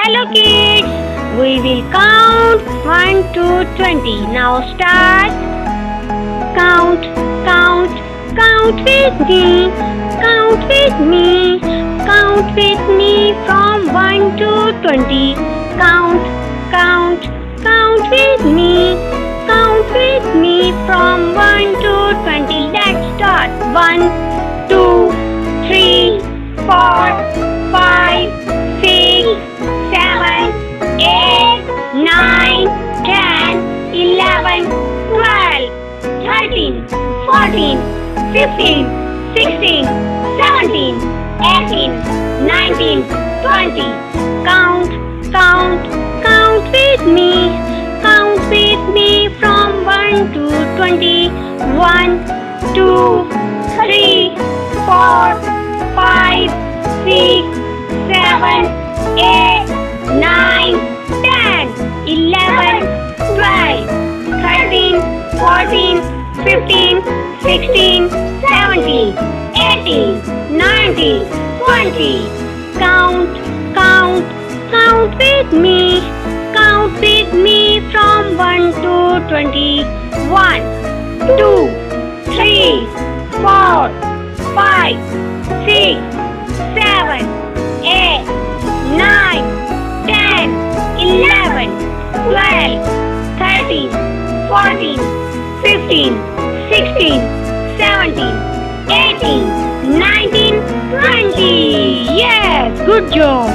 Hello kids, we will count 1 to 20. Now start. Count, count, count with me. Count with me. Count with me from 1 to 20. Count, count, count with me. Count with me from 1 to 20. Let's start. 1, 2, 3, 4, 5, 6, 7, 8, 9, 10, 11, 12, 13, 14, 15, 16, 17, 18, 19, 20. Count, count, count with me. Count with me from 1 to 20. 1, 2, 3, 4, 5, 6, 7, 8, 9, 10, 11, 12, 13, 14, 15, 16, 17, 18, 19, 20. Count, count, count with me. Count with me from 1 to 20. 1, 2, 3, 4, 5, 6, 7, 8, 9, 10, 11, 12, 13, 14, 15, 16, 17, 18, 19, 20. Yes, good job.